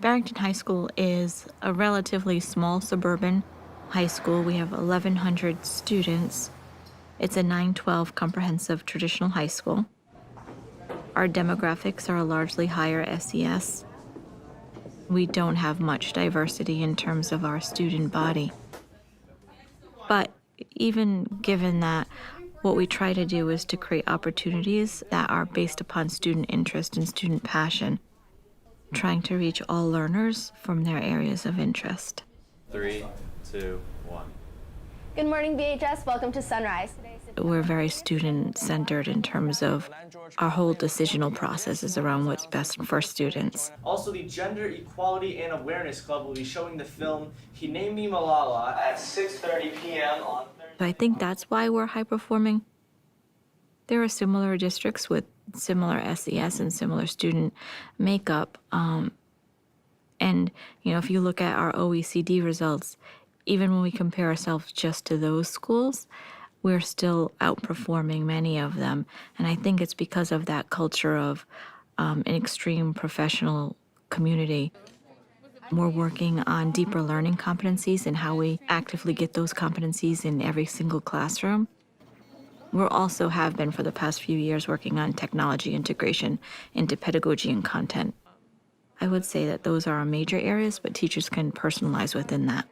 Barrington High School is a relatively small suburban high school. We have 1,100 students. It's a 912 comprehensive traditional high school. Our demographics are largely higher SES. We don't have much diversity in terms of our student body. But even given that, what we try to do is to create opportunities that are based upon student interest and student passion, trying to reach all learners from their areas of interest. 3, 2, 1. Good morning, BHS. Welcome to Sunrise. We're very student-centered in terms of our whole decisional process is around what's best for students. Also, the Gender Equality and Awareness Club will be showing the film He Named Me Malala at 6:30 p.m. on Thursday. I think that's why we're high-performing. There are similar districts with similar SES and similar student makeup. And, if you look at our OECD results, even when we compare ourselves just to those schools, we're still outperforming many of them. And I think it's because of that culture of an extreme professional community. We're working on deeper learning competencies and how we actively get those competencies in every single classroom. We also have been for the past few years working on technology integration into pedagogy and content. I would say that those are our major areas, but teachers can personalize within that.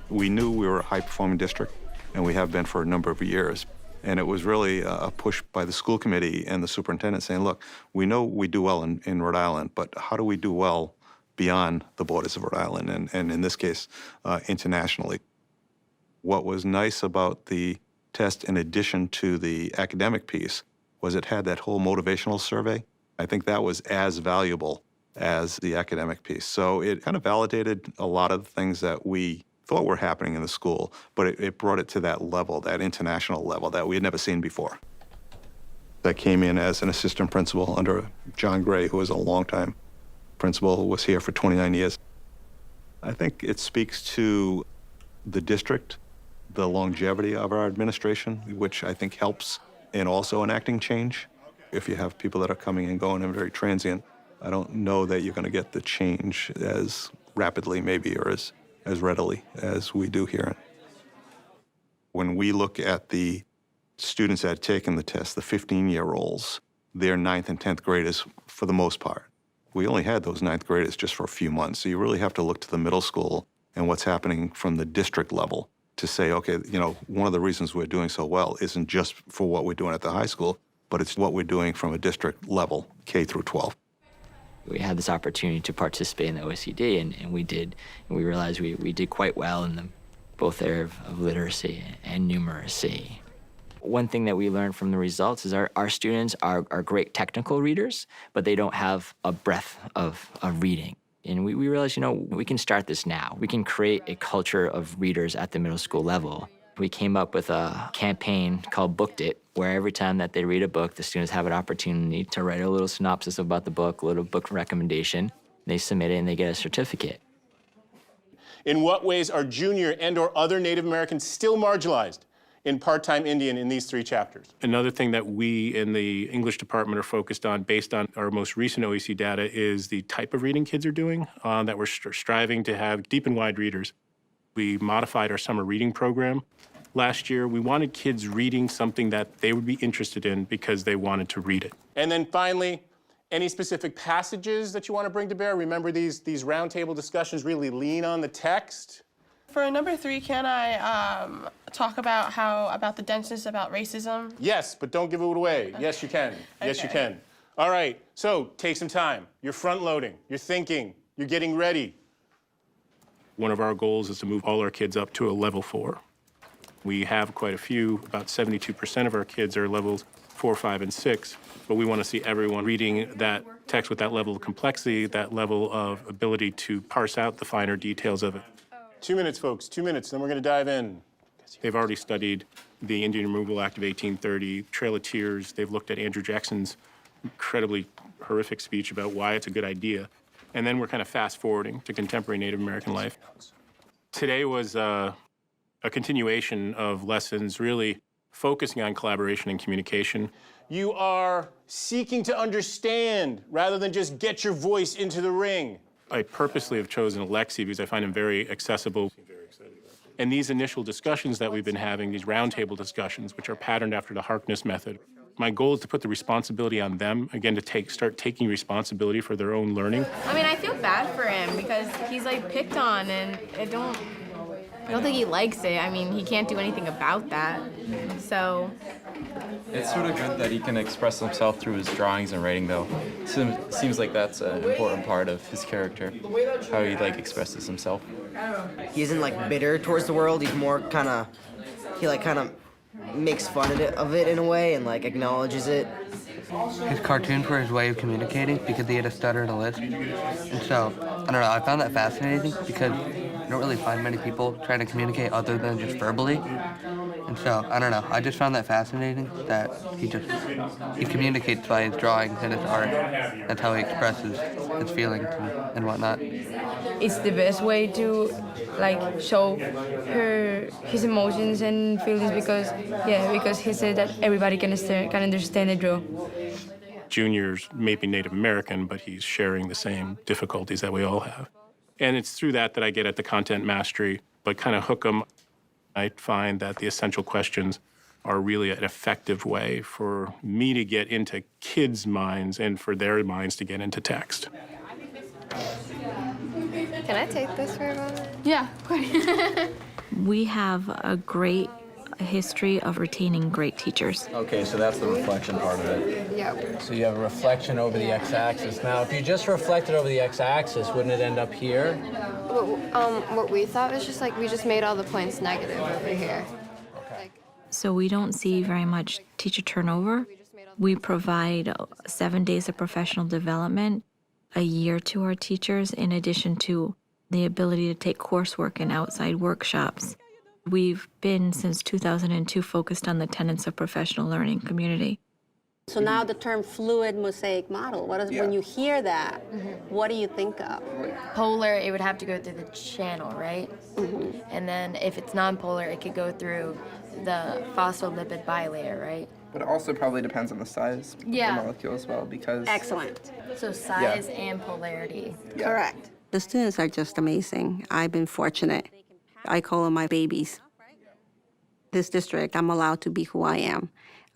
We knew we were a high-performing district, and we have been for a number of years. And it was really a push by the school committee and the superintendent saying, look, we know we do well in Rhode Island, but how do we do well beyond the borders of Rhode Island, and in this case, internationally? What was nice about the test, in addition to the academic piece, was it had that whole motivational survey. I think that was as valuable as the academic piece. So it kind of validated a lot of the things that we thought were happening in the school, but it brought it to that level, that international level that we had never seen before. I came in as an assistant principal under John Gray, who was a longtime principal, who was here for 29 years. I think it speaks to the district, the longevity of our administration, which I think helps in also enacting change. If you have people that are coming and going and very transient, I don't know that you're going to get the change as rapidly maybe or as readily as we do here. When we look at the students that had taken the test, the 15-year-olds, they're 9th and 10th graders for the most part. We only had those 9th graders just for a few months, so you really have to look to the middle school and what's happening from the district level to say, okay, one of the reasons we're doing so well isn't just for what we're doing at the high school, but it's what we're doing from a district level, K through 12. We had this opportunity to participate in the OECD, and we did. And we realized we did quite well in both area of literacy and numeracy. One thing that we learned from the results is our students are great technical readers, but they don't have a breadth of reading. And we realized, we can start this now. We can create a culture of readers at the middle school level. We came up with a campaign called Booked It, where every time that they read a book, the students have an opportunity to write a little synopsis about the book, a little book recommendation. They submit it and they get a certificate. In what ways are junior and/or other Native Americans still marginalized in part-time Indian in these 3 chapters? Another thing that we in the English department are focused on, based on our most recent OEC data, is the type of reading kids are doing, that we're striving to have deep and wide readers. We modified our summer reading program last year. We wanted kids reading something that they would be interested in because they wanted to read it. And then finally, any specific passages that you want to bring to bear? Remember, these roundtable discussions really lean on the text. For number 3, can I talk about the denseness about racism? Yes, but don't give it away. Okay. Yes, you can. Yes, you can. All right, so take some time. You're front-loading. You're thinking. You're getting ready. One of our goals is to move all our kids up to a level 4. We have quite a few, about 72% of our kids are levels 4, 5, and 6, but we want to see everyone reading that text with that level of complexity, that level of ability to parse out the finer details of it. 2 minutes, folks, 2 minutes, then we're going to dive in. They've already studied the Indian Removal Act of 1830, Trail of Tears. They've looked at Andrew Jackson's incredibly horrific speech about why it's a good idea. And then we're kind of fast-forwarding to contemporary Native American life. Today was a continuation of lessons really focusing on collaboration and communication. You are seeking to understand rather than just get your voice into the ring. I purposely have chosen Alexi because I find him very accessible. And these initial discussions that we've been having, these roundtable discussions, which are patterned after the Harkness method, my goal is to put the responsibility on them, again, to start taking responsibility for their own learning. I mean, I feel bad for him because he's like picked on, and I don't think he likes it. I mean, he can't do anything about that. So it's sort of good that he can express himself through his drawings and writing, though. Seems like that's an important part of his character, how he expresses himself. He isn't bitter towards the world. He's more kind of makes fun of it in a way and acknowledges it. His cartoons were his way of communicating because he had a stutter and a lisp. And so, I don't know, I found that fascinating because you don't really find many people trying to communicate other than just verbally. And so, I don't know, I just found that fascinating that he communicates by his drawings and his art. That's how he expresses his feelings and whatnot. it's the best way to show his emotions and feelings because he said that everybody can understand the drill. Junior's maybe Native American, but he's sharing the same difficulties that we all have. And it's through that I get at the content mastery, but kind of hook them. I find that the essential questions are really an effective way for me to get into kids' minds and for their minds to get into text. Can I take this for a moment? Yeah. We have a great history of retaining great teachers. Okay, so that's the reflection part of it. Yep. So you have a reflection over the x-axis. Now, if you just reflected over the x-axis, wouldn't it end up here? What we thought was just we just made all the points negative over here. Okay. So we don't see very much teacher turnover. We provide 7 days of professional development a year to our teachers, in addition to the ability to take coursework and outside workshops. We've been, since 2002, focused on the tenets of professional learning community. So now the term fluid mosaic model, when you hear that, what do you think of? Polar, it would have to go through the channel, right? And then if it's non-polar, it could go through the phospholipid bilayer, right? But it also probably depends on the size of the molecule as well, because... Excellent. So size and polarity. Yeah. Correct. The students are just amazing. I've been fortunate. I call them my babies. This district, I'm allowed to be who I am.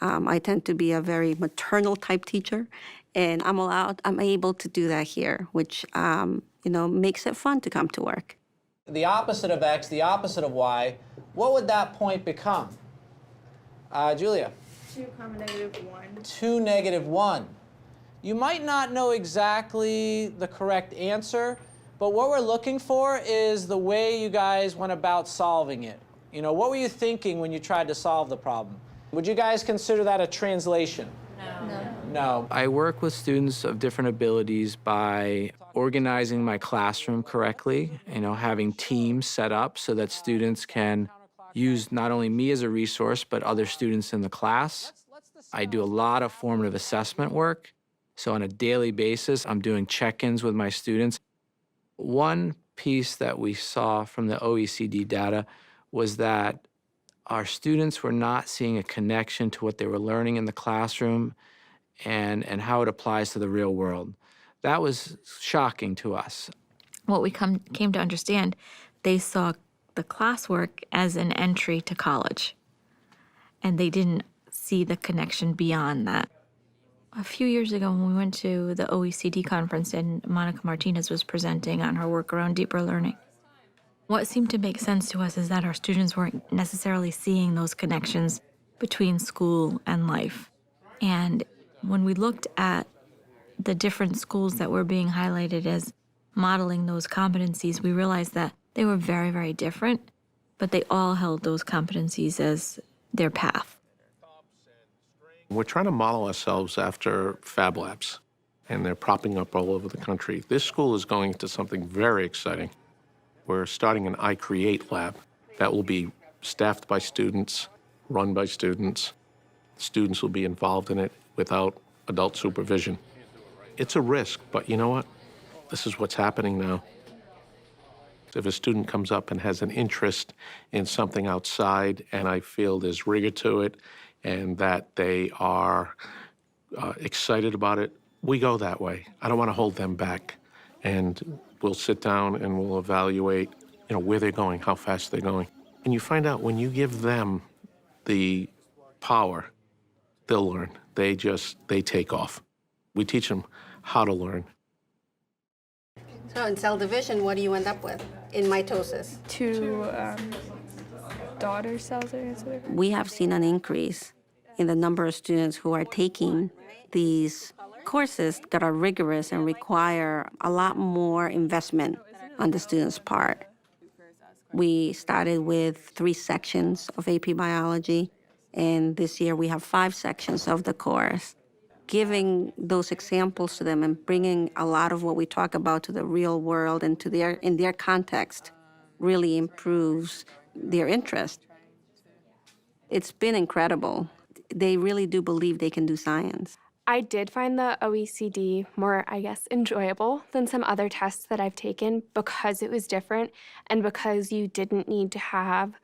I tend to be a very maternal type teacher, and I'm able to do that here, which, makes it fun to come to work. The opposite of x, the opposite of y, what would that point become? Julia? 2, -1. 2, -1. You might not know exactly the correct answer, but what we're looking for is the way you guys went about solving it. What were you thinking when you tried to solve the problem? Would you guys consider that a translation? No. I work with students of different abilities by organizing my classroom correctly, having teams set up so that students can use not only me as a resource, but other students in the class. I do a lot of formative assessment work. So on a daily basis, I'm doing check-ins with my students. One piece that we saw from the OECD data was that our students were not seeing a connection to what they were learning in the classroom and how it applies to the real world. That was shocking to us. What we came to understand, they saw the classwork as an entry to college, and they didn't see the connection beyond that. A few years ago, when we went to the OECD conference and Monica Martinez was presenting on her work around deeper learning, what seemed to make sense to us is that our students weren't necessarily seeing those connections between school and life. And when we looked at the different schools that were being highlighted as modeling those competencies, we realized that they were very, very different, but they all held those competencies as their path. We're trying to model ourselves after Fab Labs, and they're popping up all over the country. This school is going into something very exciting. We're starting an I Create lab that will be staffed by students, run by students. Students will be involved in it without adult supervision. It's a risk, but you know what? This is what's happening now. If a student comes up and has an interest in something outside, and I feel there's rigor to it, and that they are excited about it, we go that way. I don't want to hold them back. And we'll sit down and we'll evaluate, where they're going, how fast they're going. And you find out when you give them the power, they'll learn. They take off. We teach them how to learn. So in cell division, what do you end up with in mitosis? 2 daughter cells, I guess. We have seen an increase in the number of students who are taking these courses that are rigorous and require a lot more investment on the student's part. We started with 3 sections of AP Biology, and this year we have 5 sections of the course. Giving those examples to them and bringing a lot of what we talk about to the real world and in their context really improves their interest. It's been incredible. They really do believe they can do science. I did find the OECD more, I guess, enjoyable than some other tests that I've taken because it was different and because you didn't need to have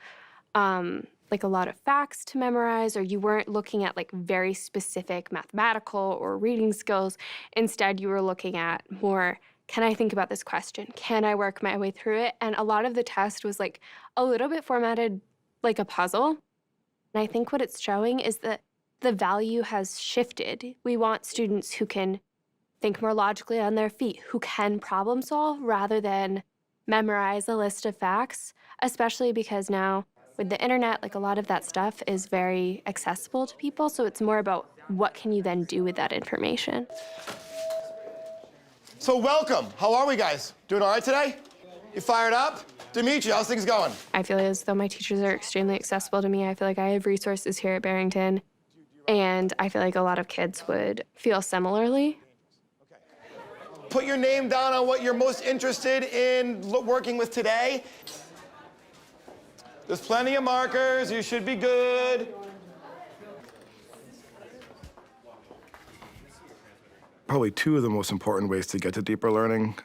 like a lot of facts to memorize, or you weren't looking at like very specific mathematical or reading skills. Instead, you were looking at more, can I think about this question? Can I work my way through it? And a lot of the test was like a little bit formatted like a puzzle. And I think what it's showing is that the value has shifted. We want students who can think more logically on their feet, who can problem solve rather than memorize a list of facts, especially because now with the internet, like a lot of that stuff is very accessible to people. So it's more about what can you then do with that information. So welcome. How are we, guys? Doing all right today? You fired up? Dimitri, how's things going? I feel as though my teachers are extremely accessible to me. I feel like I have resources here at Barrington. And I feel like a lot of kids would feel similarly. Put your name down on what you're most interested in working with today. There's plenty of markers. You should be good. Probably 2 of the most important ways to get to deeper learning,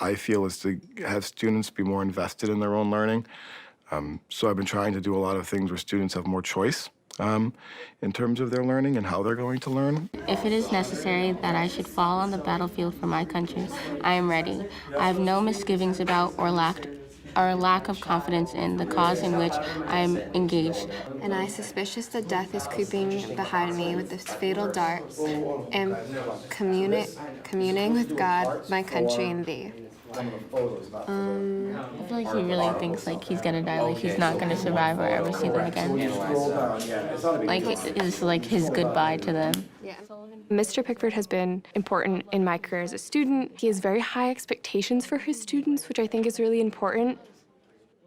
I feel, is to have students be more invested in their own learning. So I've been trying to do a lot of things where students have more choice in terms of their learning and how they're going to learn. If it is necessary that I should fall on the battlefield for my country, I am ready. I have no misgivings about or lack of confidence in the cause in which I am engaged. And I suspicious that death is creeping behind me with this fatal dart, and communing with God, my country, and thee. I feel like he really thinks like he's gonna die, like he's not gonna survive or ever see them again. Like it's like his goodbye to them. Yeah. Mr. Pickford has been important in my career as a student. He has very high expectations for his students, which I think is really important.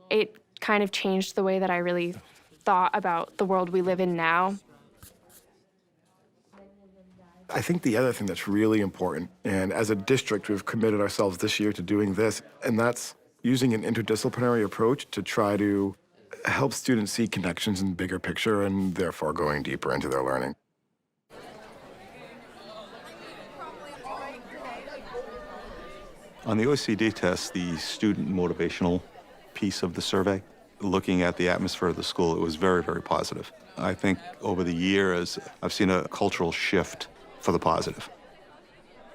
It kind of changed the way that I really thought about the world we live in now. I think the other thing that's really important, and as a district, we've committed ourselves this year to doing this, and that's using an interdisciplinary approach to try to help students see connections in the bigger picture and therefore going deeper into their learning. On the OECD test, the student motivational piece of the survey, looking at the atmosphere of the school, it was very, very positive. I think over the years, I've seen a cultural shift for the positive.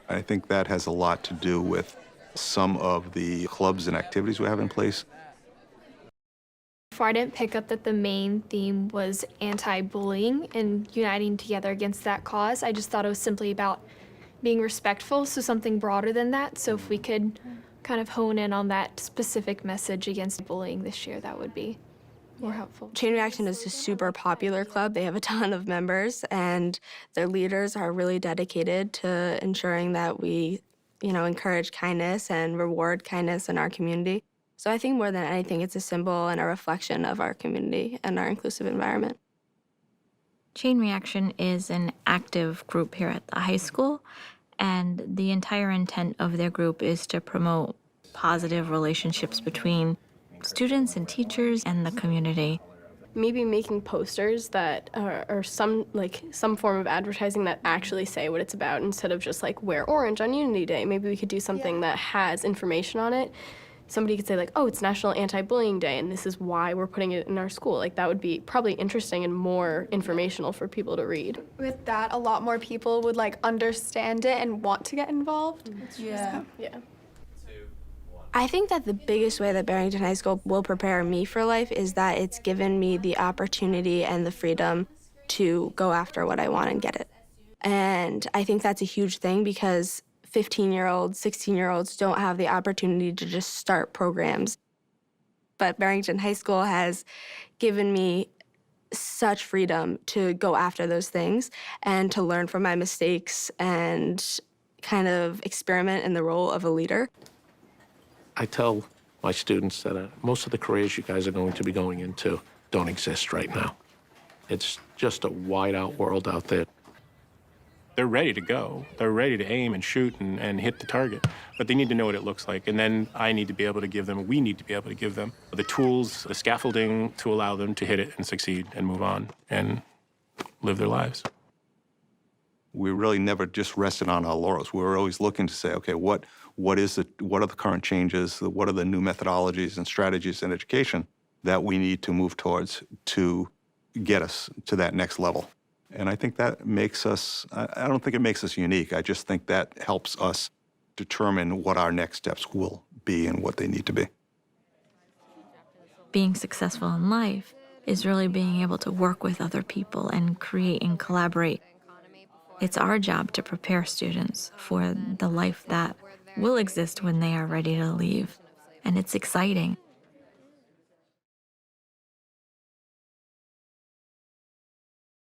I think that has a lot to do with some of the clubs and activities we have in place. Before, I didn't pick up that the main theme was anti-bullying and uniting together against that cause. I just thought it was simply about being respectful, so something broader than that. So if we could kind of hone in on that specific message against bullying this year, that would be more helpful. Chain Reaction is a super popular club. They have a ton of members, and their leaders are really dedicated to ensuring that we, encourage kindness and reward kindness in our community. So I think more than anything, it's a symbol and a reflection of our community and our inclusive environment. Chain Reaction is an active group here at the high school, and the entire intent of their group is to promote positive relationships between students and teachers and the community. Maybe making posters that are some form of advertising that actually say what it's about instead of just like wear orange on Unity Day. Maybe we could do something that has information on it somebody could say like, oh, it's National Anti-Bullying Day and this is why we're putting it in our school. Like that would be probably interesting and more informational for people to read. With that, a lot more people would like understand it and want to get involved. Yeah. I think that the biggest way that Barrington High School will prepare me for life is that it's given me the opportunity and the freedom to go after what I want and get it. And I think that's a huge thing because 15-year-olds, 16-year-olds don't have the opportunity to just start programs. But Barrington High School has given me such freedom to go after those things and to learn from my mistakes and kind of experiment in the role of a leader. I tell my students that most of the careers you guys are going to be going into don't exist right now. It's just a wide-out world out there. They're ready to go. They're ready to aim and shoot and hit the target. But they need to know what it looks like. And then I need to be able to give them, we need to be able to give them the tools, the scaffolding to allow them to hit it and succeed and move on and live their lives. We really never just rested on our laurels. We were always looking to say, okay, what are the current changes? What are the new methodologies and strategies in education that we need to move towards to get us to that next level? And I think that makes us, I don't think it makes us unique. I just think that helps us determine what our next steps will be and what they need to be. Being successful in life is really being able to work with other people and create and collaborate. It's our job to prepare students for the life that will exist when they are ready to leave. And it's exciting.